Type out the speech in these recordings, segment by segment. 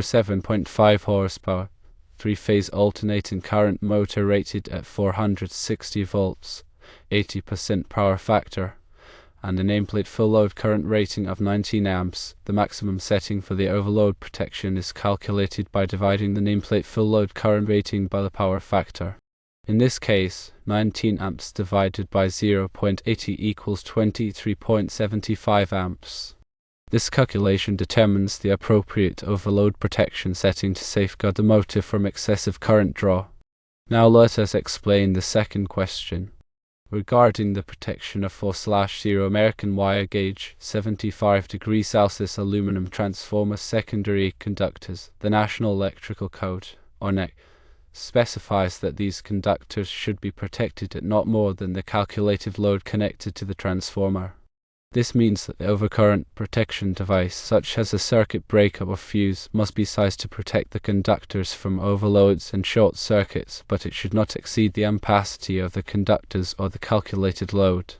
for 7.5 horsepower, 3-phase alternating current motor rated at 460 volts, 80% power factor, and a nameplate full load current rating of 19 amps. The maximum setting for the overload protection is calculated by dividing the nameplate full load current rating by the power factor. In this case, 19 amps divided by 0.80 equals 23.75 amps. This calculation determines the appropriate overload protection setting to safeguard the motor from excessive current draw. Now let us explain the second question. Regarding the protection of 4/0 American wire gauge 75°C aluminum transformer secondary conductors, the National Electrical Code, or NEC, specifies that these conductors should be protected at not more than the calculated load connected to the transformer. This means that the overcurrent protection device, such as a circuit breaker or fuse, must be sized to protect the conductors from overloads and short circuits, but it should not exceed the ampacity of the conductors or the calculated load.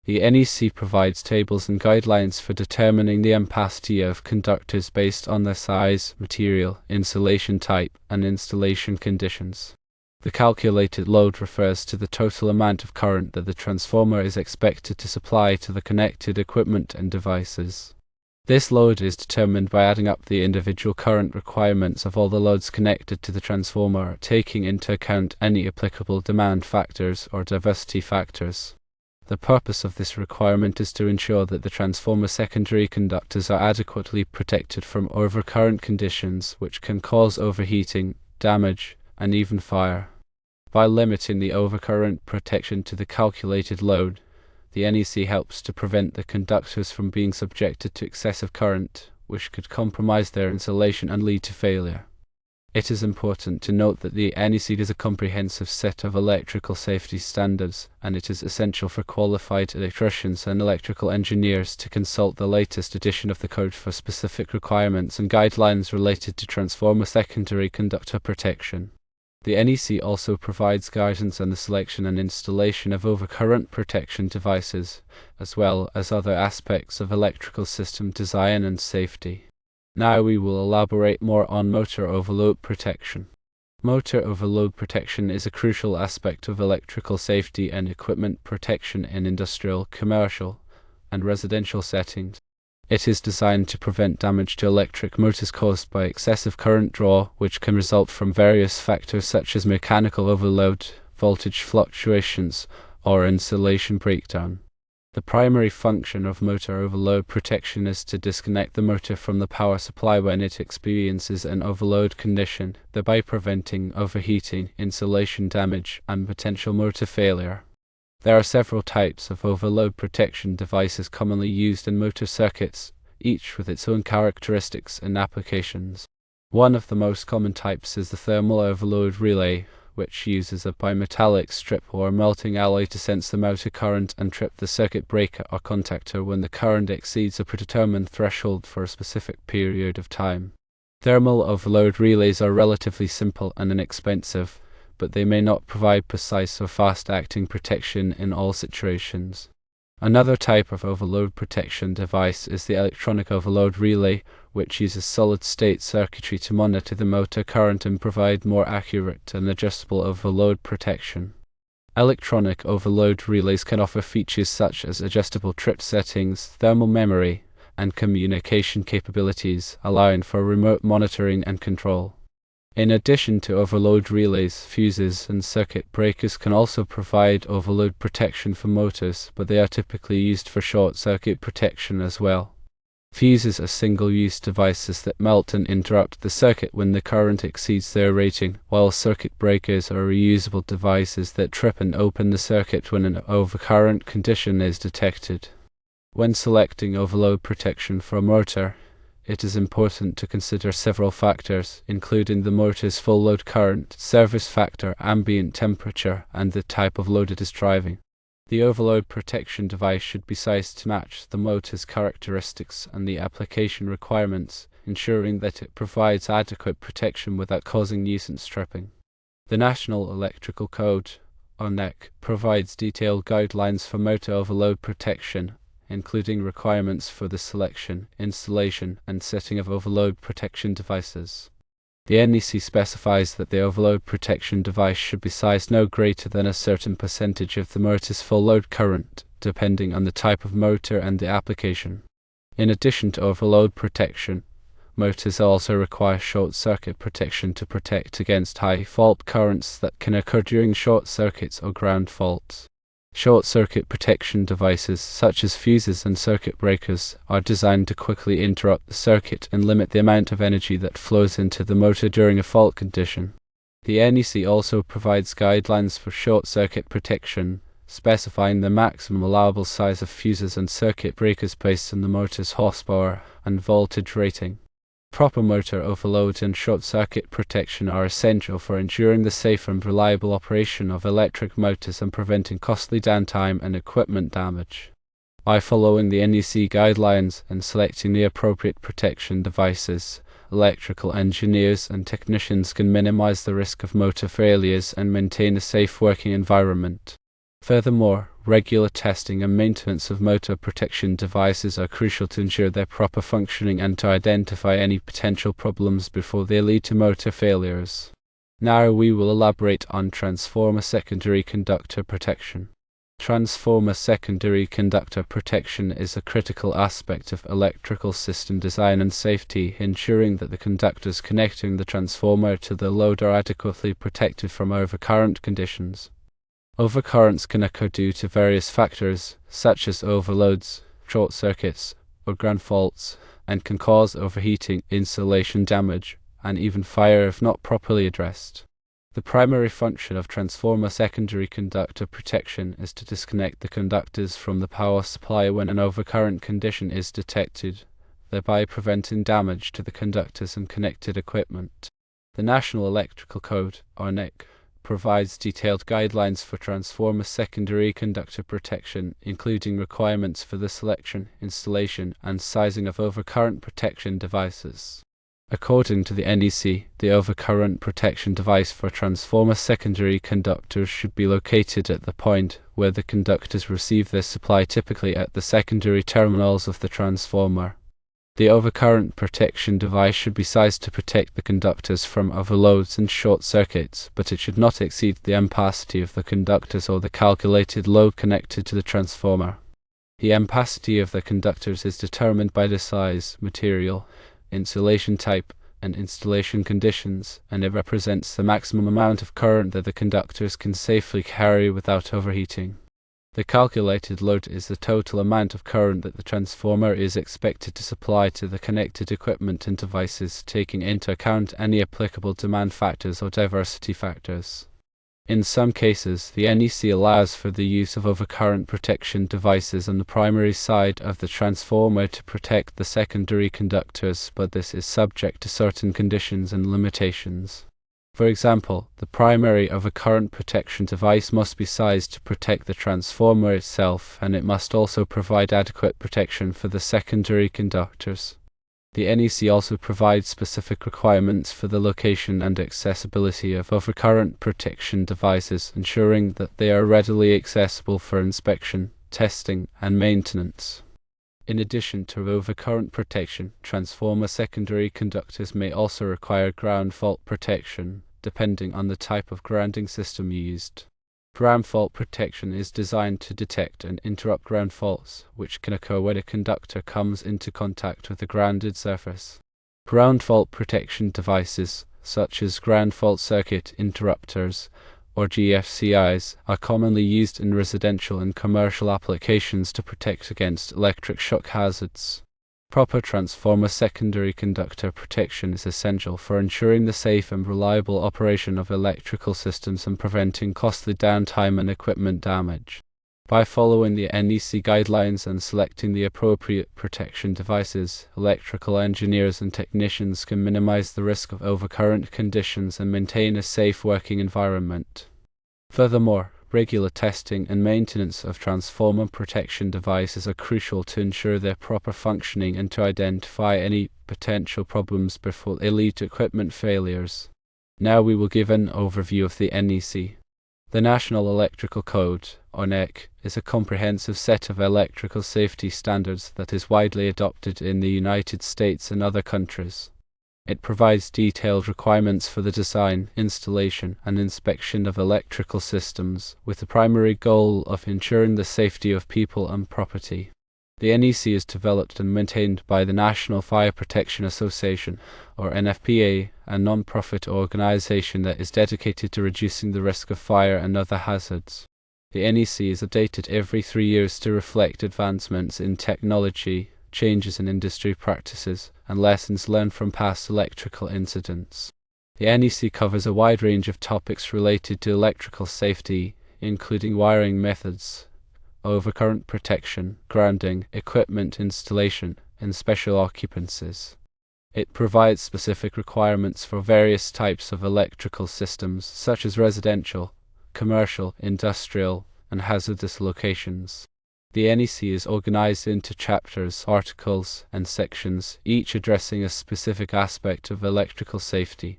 The NEC provides tables and guidelines for determining the ampacity of conductors based on their size, material, insulation type, and installation conditions. The calculated load refers to the total amount of current that the transformer is expected to supply to the connected equipment and devices. This load is determined by adding up the individual current requirements of all the loads connected to the transformer, taking into account any applicable demand factors or diversity factors. The purpose of this requirement is to ensure that the transformer secondary conductors are adequately protected from overcurrent conditions which can cause overheating, damage, and even fire. By limiting the overcurrent protection to the calculated load, the NEC helps to prevent the conductors from being subjected to excessive current, which could compromise their insulation and lead to failure. It is important to note that the NEC is a comprehensive set of electrical safety standards, and it is essential for qualified electricians and electrical engineers to consult the latest edition of the code for specific requirements and guidelines related to transformer secondary conductor protection. The NEC also provides guidance on the selection and installation of overcurrent protection devices, as well as other aspects of electrical system design and safety. Now we will elaborate more on motor overload protection. Motor overload protection is a crucial aspect of electrical safety and equipment protection in industrial, commercial, and residential settings. It is designed to prevent damage to electric motors caused by excessive current draw, which can result from various factors such as mechanical overload, voltage fluctuations, or insulation breakdown. The primary function of motor overload protection is to disconnect the motor from the power supply when it experiences an overload condition, thereby preventing overheating, insulation damage, and potential motor failure. There are several types of overload protection devices commonly used in motor circuits, each with its own characteristics and applications. One of the most common types is the thermal overload relay, which uses a bimetallic strip or melting alloy to sense the motor current and trip the circuit breaker or contactor when the current exceeds a predetermined threshold for a specific period of time. Thermal overload relays are relatively simple and inexpensive, but they may not provide precise or fast-acting protection in all situations. Another type of overload protection device is the electronic overload relay, which uses solid-state circuitry to monitor the motor current and provide more accurate and adjustable overload protection. Electronic overload relays can offer features such as adjustable trip settings, thermal memory, and communication capabilities, allowing for remote monitoring and control. In addition to overload relays, fuses and circuit breakers can also provide overload protection for motors, but they are typically used for short circuit protection as well. Fuses are single-use devices that melt and interrupt the circuit when the current exceeds their rating, while circuit breakers are reusable devices that trip and open the circuit when an overcurrent condition is detected. When selecting overload protection for a motor, it is important to consider several factors, including the motor's full load current, service factor, ambient temperature, and the type of load it is driving. The overload protection device should be sized to match the motor's characteristics and the application requirements, ensuring that it provides adequate protection without causing nuisance tripping. The National Electrical Code, or NEC, provides detailed guidelines for motor overload protection, including requirements for the selection, installation, and setting of overload protection devices. The NEC specifies that the overload protection device should be sized no greater than a certain percentage of the motor's full load current, depending on the type of motor and the application. In addition to overload protection, motors also require short-circuit protection to protect against high fault currents that can occur during short circuits or ground faults. Short-circuit protection devices, such as fuses and circuit breakers, are designed to quickly interrupt the circuit and limit the amount of energy that flows into the motor during a fault condition. The NEC also provides guidelines for short-circuit protection, specifying the maximum allowable size of fuses and circuit breakers based on the motor's horsepower and voltage rating. Proper motor overload and short-circuit protection are essential for ensuring the safe and reliable operation of electric motors and preventing costly downtime and equipment damage. By following the NEC guidelines and selecting the appropriate protection devices, electrical engineers and technicians can minimize the risk of motor failures and maintain a safe working environment. Furthermore, regular testing and maintenance of motor protection devices are crucial to ensure their proper functioning and to identify any potential problems before they lead to motor failures. Now we will elaborate on transformer secondary conductor protection. Transformer secondary conductor protection is a critical aspect of electrical system design and safety, ensuring that the conductors connecting the transformer to the load are adequately protected from overcurrent conditions. Overcurrents can occur due to various factors, such as overloads, short circuits, or ground faults, and can cause overheating, insulation damage, and even fire if not properly addressed. The primary function of transformer secondary conductor protection is to disconnect the conductors from the power supply when an overcurrent condition is detected, thereby preventing damage to the conductors and connected equipment. The National Electrical Code, or NEC, provides detailed guidelines for transformer secondary conductor protection, including requirements for the selection, installation, and sizing of overcurrent protection devices. According to the NEC, the overcurrent protection device for transformer secondary conductors should be located at the point where the conductors receive their supply, typically at the secondary terminals of the transformer. The overcurrent protection device should be sized to protect the conductors from overloads and short circuits, but it should not exceed the ampacity of the conductors or the calculated load connected to the transformer. The ampacity of the conductors is determined by the size, material, insulation type, and installation conditions, and it represents the maximum amount of current that the conductors can safely carry without overheating. The calculated load is the total amount of current that the transformer is expected to supply to the connected equipment and devices, taking into account any applicable demand factors or diversity factors. In some cases, the NEC allows for the use of overcurrent protection devices on the primary side of the transformer to protect the secondary conductors, but this is subject to certain conditions and limitations. For example, the primary overcurrent protection device must be sized to protect the transformer itself, and it must also provide adequate protection for the secondary conductors. The NEC also provides specific requirements for the location and accessibility of overcurrent protection devices, ensuring that they are readily accessible for inspection, testing, and maintenance. In addition to overcurrent protection, transformer secondary conductors may also require ground fault protection, depending on the type of grounding system used. Ground fault protection is designed to detect and interrupt ground faults, which can occur when a conductor comes into contact with a grounded surface. Ground fault protection devices, such as ground fault circuit interrupters, or GFCIs, are commonly used in residential and commercial applications to protect against electric shock hazards. Proper transformer secondary conductor protection is essential for ensuring the safe and reliable operation of electrical systems and preventing costly downtime and equipment damage. By following the NEC guidelines and selecting the appropriate protection devices, electrical engineers and technicians can minimize the risk of overcurrent conditions and maintain a safe working environment. Furthermore, regular testing and maintenance of transformer protection devices are crucial to ensure their proper functioning and to identify any potential problems before they lead to equipment failures. Now we will give an overview of the NEC. The National Electrical Code, or NEC, is a comprehensive set of electrical safety standards that is widely adopted in the United States and other countries. It provides detailed requirements for the design, installation, and inspection of electrical systems, with the primary goal of ensuring the safety of people and property. The NEC is developed and maintained by the National Fire Protection Association, or NFPA, a non-profit organization that is dedicated to reducing the risk of fire and other hazards. The NEC is updated every 3 years to reflect advancements in technology, changes in industry practices, and lessons learned from past electrical incidents. The NEC covers a wide range of topics related to electrical safety, including wiring methods, overcurrent protection, grounding, equipment installation, and special occupancies. It provides specific requirements for various types of electrical systems, such as residential, commercial, industrial, and hazardous locations. The NEC is organized into chapters, articles, and sections, each addressing a specific aspect of electrical safety.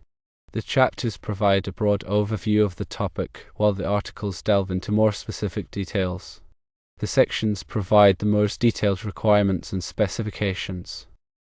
The chapters provide a broad overview of the topic, while the articles delve into more specific details. The sections provide the most detailed requirements and specifications.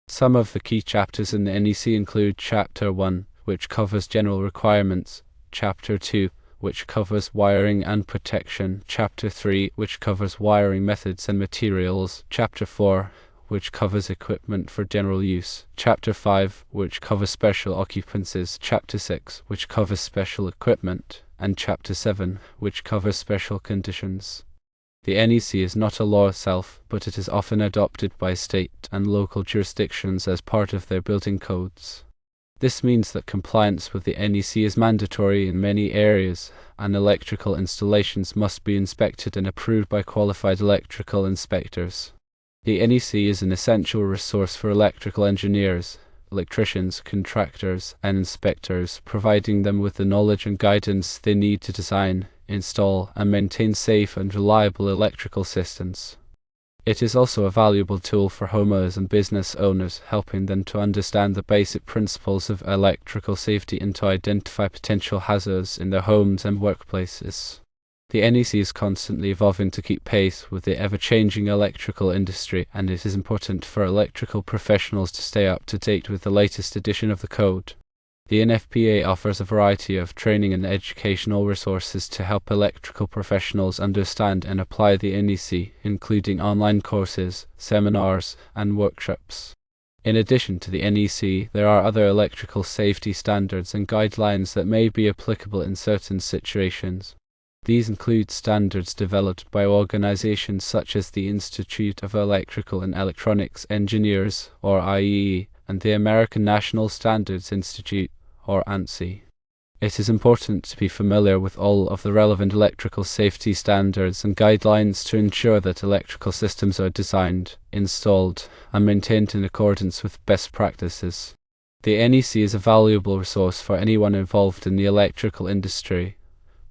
Some of the key chapters in the NEC include Chapter 1, which covers general requirements, Chapter 2, which covers wiring and protection, Chapter 3, which covers wiring methods and materials, Chapter 4, which covers equipment for general use, Chapter 5, which covers special occupancies, Chapter 6, which covers special equipment, and Chapter 7, which covers special conditions. The NEC is not a law itself, but it is often adopted by state and local jurisdictions as part of their building codes. This means that compliance with the NEC is mandatory in many areas, and electrical installations must be inspected and approved by qualified electrical inspectors. The NEC is an essential resource for electrical engineers, electricians, contractors, and inspectors, providing them with the knowledge and guidance they need to design, install, and maintain safe and reliable electrical systems. It is also a valuable tool for homeowners and business owners, helping them to understand the basic principles of electrical safety and to identify potential hazards in their homes and workplaces. The NEC is constantly evolving to keep pace with the ever-changing electrical industry, and it is important for electrical professionals to stay up to date with the latest edition of the code. The NFPA offers a variety of training and educational resources to help electrical professionals understand and apply the NEC, including online courses, seminars, and workshops. In addition to the NEC, there are other electrical safety standards and guidelines that may be applicable in certain situations. These include standards developed by organizations such as the Institute of Electrical and Electronics Engineers, or IEE, and the American National Standards Institute, or ANSI. It is important to be familiar with all of the relevant electrical safety standards and guidelines to ensure that electrical systems are designed, installed, and maintained in accordance with best practices. The NEC is a valuable resource for anyone involved in the electrical industry,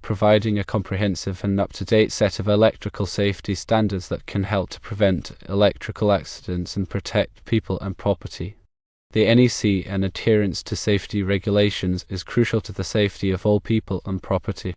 providing a comprehensive and up-to-date set of electrical safety standards that can help to prevent electrical accidents and protect people and property. The NEC and adherence to safety regulations is crucial to the safety of all people and property.